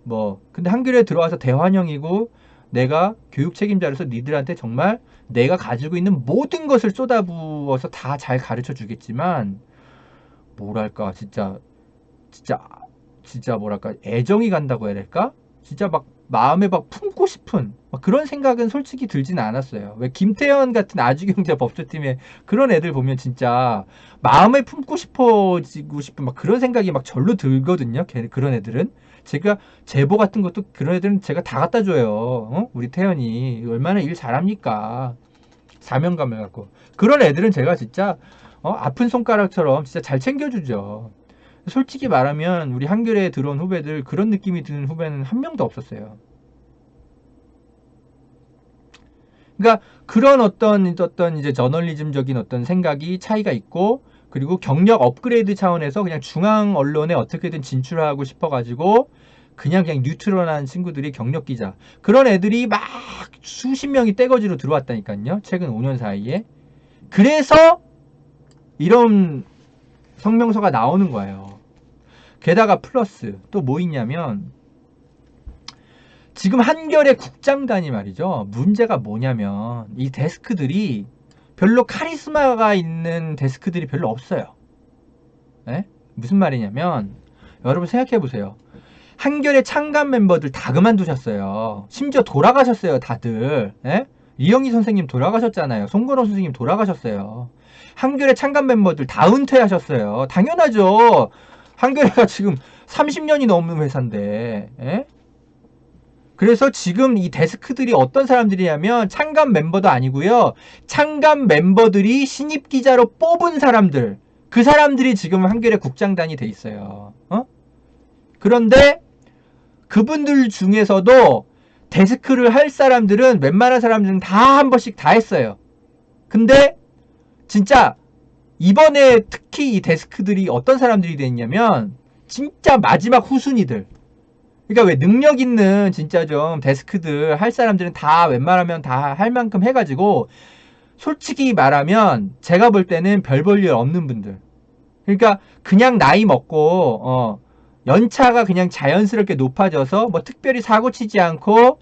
S2: 뭐 근데 한겨레에 들어와서 대환영이고 내가 교육 책임자로서 니들한테 정말 내가 가지고 있는 모든 것을 쏟아부어서 다 잘 가르쳐 주겠지만 뭐랄까 진짜 진짜 뭐랄까 애정이 간다고 해야 될까? 진짜 막 마음에 막 품고 싶은 막 그런 생각은 솔직히 들지는 않았어요. 왜 김태현 같은 아주경제 법조팀의 그런 애들 보면 진짜 마음에 품고 싶어지고 싶은 막 그런 생각이 막 절로 들거든요. 그런 애들은 제가 제보 같은 것도 그런 애들은 제가 다 갖다 줘요. 우리 태현이 얼마나 일 잘합니까? 사명감을 갖고 그런 애들은 제가 진짜 아픈 손가락처럼 진짜 잘 챙겨주죠. 솔직히 말하면 우리 한겨레에 들어온 후배들 그런 느낌이 드는 후배는 한 명도 없었어요. 그러니까 그런 어떤 이제 저널리즘적인 어떤 생각이 차이가 있고 그리고 경력 업그레이드 차원에서 그냥 중앙 언론에 어떻게든 진출하고 싶어가지고 그냥 뉴트럴한 친구들이 경력 기자 그런 애들이 막 수십 명이 떼거지로 들어왔다니까요. 최근 5년 사이에. 그래서 이런 성명서가 나오는 거예요. 게다가 플러스 또 뭐 있냐면 지금 한겨레 국장단이 말이죠. 문제가 뭐냐면 이 데스크들이 별로 카리스마가 있는 데스크들이 별로 없어요. 에? 무슨 말이냐면 여러분 생각해 보세요. 한겨레 창간 멤버들 다 그만두셨어요. 심지어 돌아가셨어요, 다들. 에? 이영희 선생님 돌아가셨잖아요. 송건호 선생님 돌아가셨어요. 한겨레 창간 멤버들 다 은퇴하셨어요. 당연하죠. 한겨레가 지금 30년이 넘는 회사인데. 에? 그래서 지금 이 데스크들이 어떤 사람들이냐면 창간 멤버도 아니고요. 창간 멤버들이 신입 기자로 뽑은 사람들. 그 사람들이 지금 한겨레 국장단이 돼 있어요. 그런데 그분들 중에서도 데스크를 할 사람들은 웬만한 사람들은 다 한 번씩 다 했어요. 근데 진짜 이번에 특히 이 데스크들이 어떤 사람들이 됐냐면 진짜 마지막 후순위들. 그러니까 왜 능력 있는 진짜 좀 데스크들 할 사람들은 다 웬만하면 다 할 만큼 해가지고 솔직히 말하면 제가 볼 때는 별 볼 일 없는 분들. 그러니까 그냥 나이 먹고 연차가 그냥 자연스럽게 높아져서 뭐 특별히 사고 치지 않고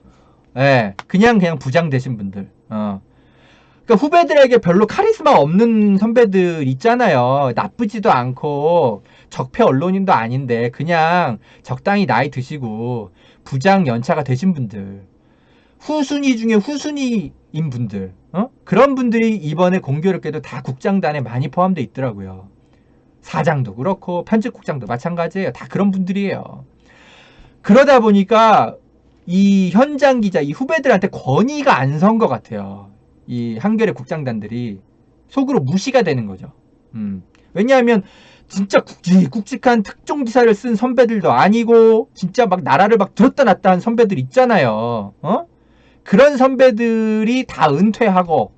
S2: 그냥 부장 되신 분들. 그러니까 후배들에게 별로 카리스마 없는 선배들 있잖아요. 나쁘지도 않고 적폐 언론인도 아닌데 그냥 적당히 나이 드시고 부장 연차가 되신 분들. 후순위 중에 후순위인 분들. 그런 분들이 이번에 공교롭게도 다 국장단에 많이 포함되어 있더라고요. 사장도 그렇고 편집국장도 마찬가지예요. 다 그런 분들이에요. 그러다 보니까 이 현장 기자, 이 후배들한테 권위가 안 선 것 같아요. 이 한겨레 국장단들이 속으로 무시가 되는 거죠. 왜냐하면 진짜 굵직한 특종 기사를 쓴 선배들도 아니고 진짜 막 나라를 막 들었다 놨다 한 선배들 있잖아요. 그런 선배들이 다 은퇴하고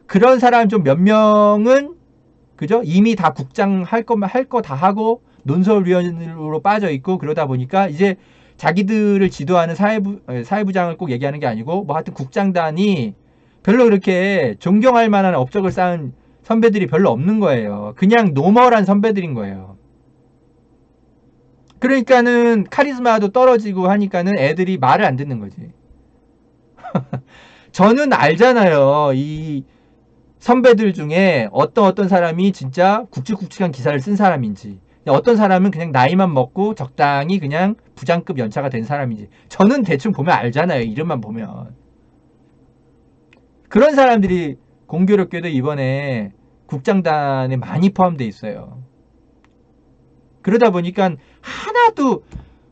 S2: 그런 사람 좀 몇 명은 그죠? 이미 다 국장 할 거 다 하고 논설위원으로 빠져 있고 그러다 보니까 이제 자기들을 지도하는 사회부장을 꼭 얘기하는 게 아니고 뭐 하여튼 국장단이 별로 그렇게 존경할 만한 업적을 쌓은 선배들이 별로 없는 거예요. 그냥 노멀한 선배들인 거예요. 그러니까는 카리스마도 떨어지고 하니까는 애들이 말을 안 듣는 거지. 저는 알잖아요. 이 선배들 중에 어떤 사람이 진짜 굵직굵직한 기사를 쓴 사람인지, 어떤 사람은 그냥 나이만 먹고 적당히 그냥 부장급 연차가 된 사람인지 저는 대충 보면 알잖아요. 이름만 보면. 그런 사람들이 공교롭게도 이번에 국장단에 많이 포함되어 있어요. 그러다 보니까 하나도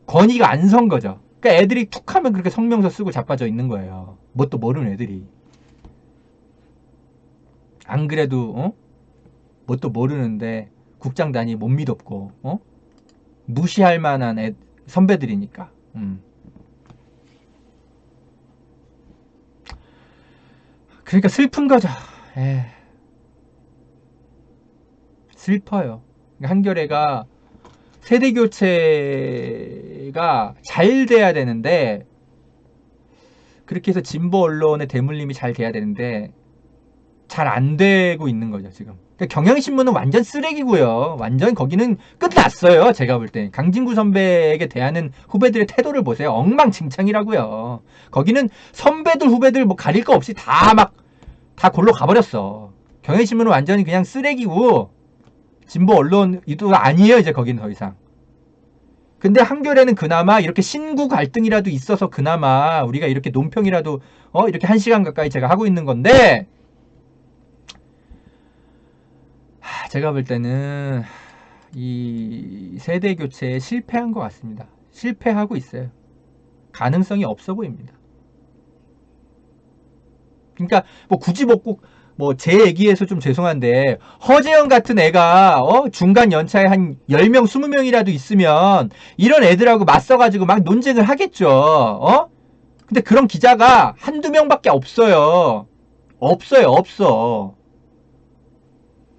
S2: 권위가 안 선 거죠. 그러니까 애들이 툭 하면 그렇게 성명서 쓰고 자빠져 있는 거예요. 뭣도 모르는 애들이. 안 그래도 뭣도 모르는데 국장단이 못 믿었고 무시할 만한 선배들이니까. 그러니까 슬픈 거죠. 슬퍼요. 한겨레가 세대교체가 잘 돼야 되는데, 그렇게 해서 진보 언론의 대물림이 잘 돼야 되는데 잘 안 되고 있는 거죠 지금. 그러니까 경향신문은 완전 쓰레기고요. 완전 거기는 끝났어요. 제가 볼 때 강진구 선배에게 대하는 후배들의 태도를 보세요. 엉망진창이라고요. 거기는 선배들 후배들 뭐 가릴 거 없이 다 골로 가버렸어. 경향신문은 완전히 그냥 쓰레기고 진보 언론이도 아니에요. 이제 거기는 더 이상. 근데 한겨레는 그나마 이렇게 신구 갈등이라도 있어서 그나마 우리가 이렇게 논평이라도 이렇게 1시간 가까이 제가 하고 있는 건데, 제가 볼 때는 이 세대 교체에 실패한 것 같습니다. 실패하고 있어요. 가능성이 없어 보입니다. 그러니까 뭐 굳이 꼭 제 얘기해서 좀 죄송한데 허재영 같은 애가 중간 연차에 한 10명 20명이라도 있으면 이런 애들하고 맞서가지고 막 논쟁을 하겠죠. 근데 그런 기자가 한두 명밖에 없어요. 없어.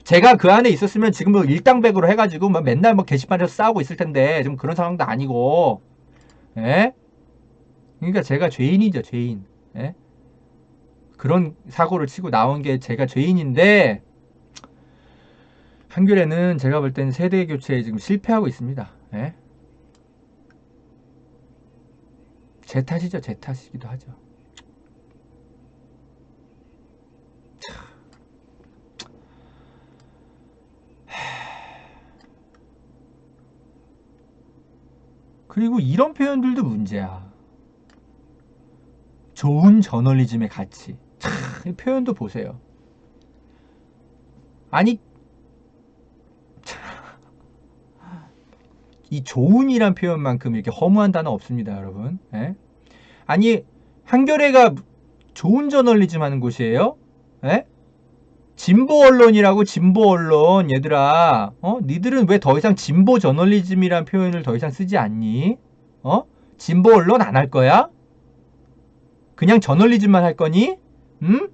S2: 제가 그 안에 있었으면 지금 뭐 일당백으로 해가지고 맨날 게시판에서 싸우고 있을 텐데 좀 그런 상황도 아니고. 예? 그러니까 제가 죄인이죠, 죄인. 예? 그런 사고를 치고 나온 게 제가 죄인인데, 한겨레는 제가 볼 때는 세대 교체에 지금 실패하고 있습니다. 예? 제 탓이죠. 제 탓이기도 하죠. 그리고 이런 표현들도 문제야. 좋은 저널리즘의 가치. 이 표현도 보세요. 아니, 이 좋은이란 표현만큼 이렇게 허무한 단어 없습니다, 여러분. 예? 아니, 한겨레가 좋은 저널리즘 하는 곳이에요? 예? 진보 언론이라고, 진보 언론. 얘들아, 니들은 왜 더 이상 진보 저널리즘이란 표현을 더 이상 쓰지 않니? 진보 언론 안 할 거야? 그냥 저널리즘만 할 거니? 응?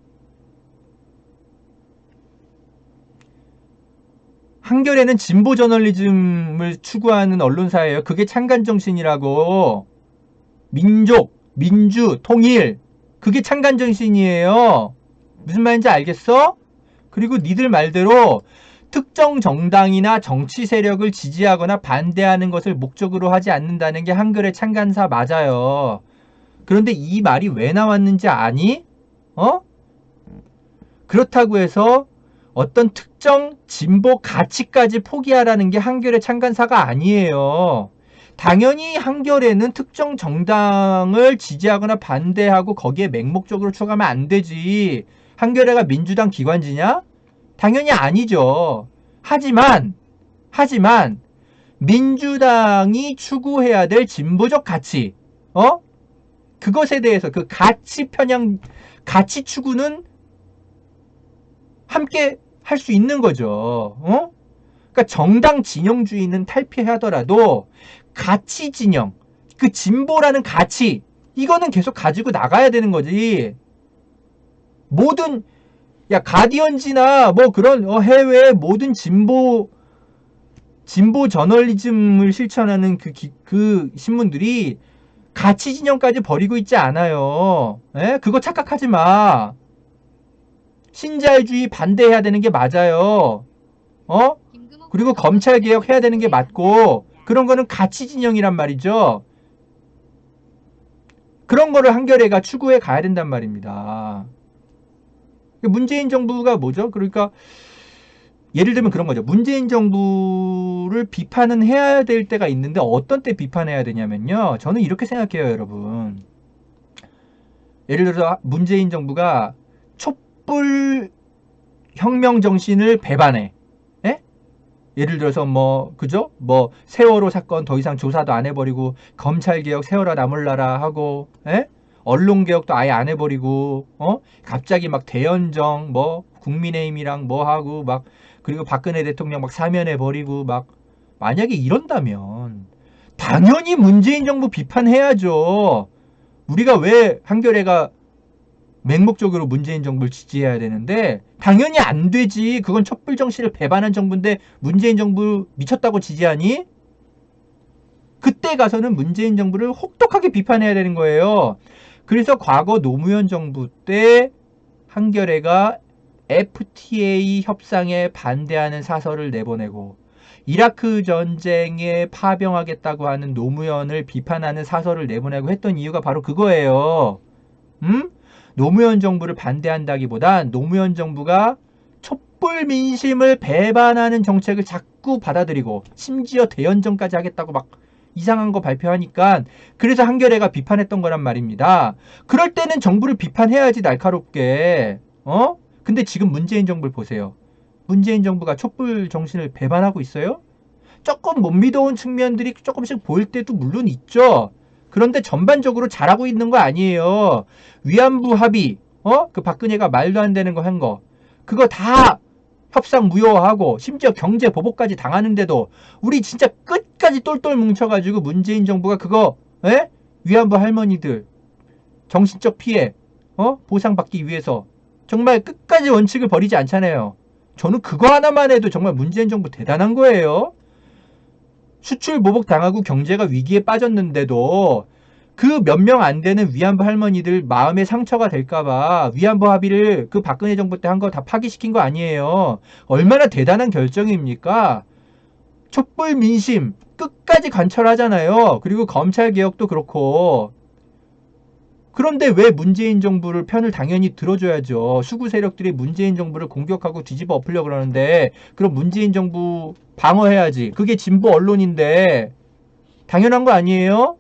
S2: 한겨레는 진보 저널리즘을 추구하는 언론사예요. 그게 창간정신이라고. 민족, 민주, 통일. 그게 창간정신이에요. 무슨 말인지 알겠어? 그리고 니들 말대로 특정 정당이나 정치 세력을 지지하거나 반대하는 것을 목적으로 하지 않는다는 게 한겨레 창간사 맞아요. 그런데 이 말이 왜 나왔는지 아니? 그렇다고 해서 어떤 특정 진보 가치까지 포기하라는 게 한겨레 창간사가 아니에요. 당연히 한겨레는 특정 정당을 지지하거나 반대하고 거기에 맹목적으로 추가하면 안 되지. 한겨레가 민주당 기관지냐? 당연히 아니죠. 하지만 민주당이 추구해야 될 진보적 가치, 그것에 대해서 그 가치 편향, 가치 추구는 함께 할 수 있는 거죠. 그러니까 정당 진영주의는 탈피하더라도 가치 진영, 그 진보라는 가치, 이거는 계속 가지고 나가야 되는 거지. 모든 가디언지나 뭐 그런 해외의 모든 진보 저널리즘을 실천하는 그 신문들이 가치 진영까지 버리고 있지 않아요. 에? 그거 착각하지 마. 신자유주의 반대해야 되는 게 맞아요. 그리고 검찰 개혁해야 되는 게 맞고, 그런 거는 가치 진영이란 말이죠. 그런 거를 한겨레가 추구해 가야 된단 말입니다. 문재인 정부가 뭐죠? 그러니까 예를 들면 그런 거죠. 문재인 정부를 비판은 해야 될 때가 있는데 어떤 때 비판해야 되냐면요. 저는 이렇게 생각해요, 여러분. 예를 들어서 문재인 정부가 촛불 혁명 정신을 배반해. 예? 예를 들어서 그죠? 세월호 사건 더 이상 조사도 안 해버리고 검찰 개혁 세월호 나몰라라 하고, 예? 언론 개혁도 아예 안 해버리고, 갑자기 막 대연정 국민의힘이랑 하고 그리고 박근혜 대통령 사면해버리고 만약에 이런다면 당연히 문재인 정부 비판해야죠. 우리가 왜 한겨레가 맹목적으로 문재인 정부를 지지해야 되는데 당연히 안 되지. 그건 촛불 정신을 배반한 정부인데 문재인 정부 미쳤다고 지지하니? 그때 가서는 문재인 정부를 혹독하게 비판해야 되는 거예요. 그래서 과거 노무현 정부 때 한겨레가 FTA 협상에 반대하는 사설을 내보내고 이라크 전쟁에 파병하겠다고 하는 노무현을 비판하는 사설을 내보내고 했던 이유가 바로 그거예요. 노무현 정부를 반대한다기보단 노무현 정부가 촛불 민심을 배반하는 정책을 자꾸 받아들이고 심지어 대연정까지 하겠다고 이상한 거 발표하니까 그래서 한겨레가 비판했던 거란 말입니다. 그럴 때는 정부를 비판해야지 날카롭게. 근데 지금 문재인 정부를 보세요. 문재인 정부가 촛불 정신을 배반하고 있어요? 조금 못 믿어온 측면들이 조금씩 보일 때도 물론 있죠. 그런데 전반적으로 잘하고 있는 거 아니에요. 위안부 합의, 그 박근혜가 말도 안 되는 거 한 거. 그거 다 협상 무효화하고 심지어 경제 보복까지 당하는데도 우리 진짜 끝까지 똘똘 뭉쳐가지고 문재인 정부가 그거 위안부 할머니들 정신적 피해 보상받기 위해서 정말 끝까지 원칙을 버리지 않잖아요. 저는 그거 하나만 해도 정말 문재인 정부 대단한 거예요. 수출 보복 당하고 경제가 위기에 빠졌는데도 그 몇 명 안 되는 위안부 할머니들 마음에 상처가 될까봐 위안부 합의를 그 박근혜 정부 때 한 거 다 파기시킨 거 아니에요. 얼마나 대단한 결정입니까? 촛불 민심 끝까지 관철하잖아요. 그리고 검찰 개혁도 그렇고. 그런데 왜 문재인 정부를 편을 당연히 들어줘야죠. 수구 세력들이 문재인 정부를 공격하고 뒤집어 엎으려고 그러는데 그럼 문재인 정부 방어해야지. 그게 진보 언론인데 당연한 거 아니에요?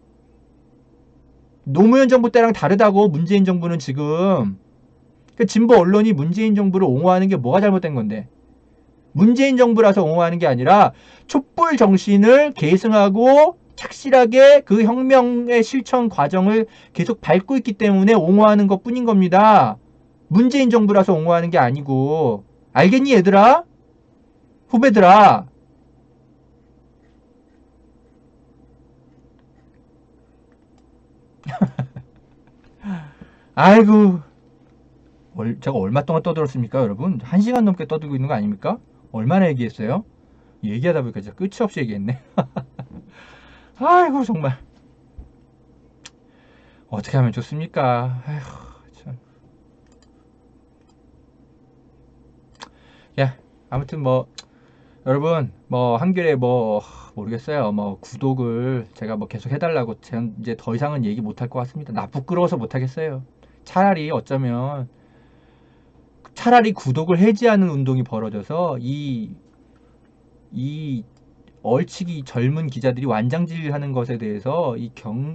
S2: 노무현 정부 때랑 다르다고 문재인 정부는 지금. 그러니까 진보 언론이 문재인 정부를 옹호하는 게 뭐가 잘못된 건데. 문재인 정부라서 옹호하는 게 아니라 촛불 정신을 계승하고 착실하게 그 혁명의 실천 과정을 계속 밟고 있기 때문에 옹호하는 것 뿐인 겁니다. 문재인 정부라서 옹호하는 게 아니고. 알겠니 얘들아? 후배들아. 아이고. 제가 얼마 동안 떠들었습니까 여러분? 1시간 넘게 떠들고 있는 거 아닙니까? 얼마나 얘기했어요? 얘기하다 보니까 진짜 끝이 없이 얘기했네. 아이고 정말 어떻게 하면 좋습니까? 아이고 참. 야 아무튼 여러분 한겨레 모르겠어요. 구독을 제가 계속 해달라고 제가 이제 더 이상은 얘기 못할 것 같습니다. 나 부끄러워서 못하겠어요. 차라리 어쩌면 구독을 해지하는 운동이 벌어져서 이 얼치기 젊은 기자들이 완장질하는 것에 대해서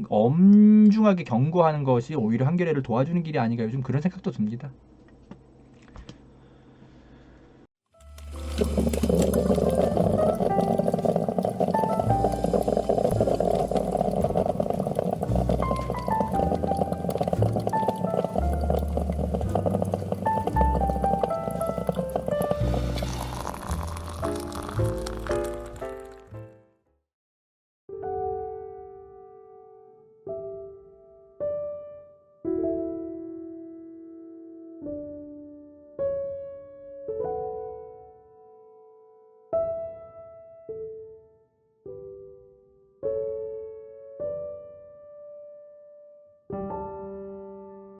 S2: 엄중하게 경고하는 것이 오히려 한겨레를 도와주는 길이 아닌가 요즘 그런 생각도 듭니다.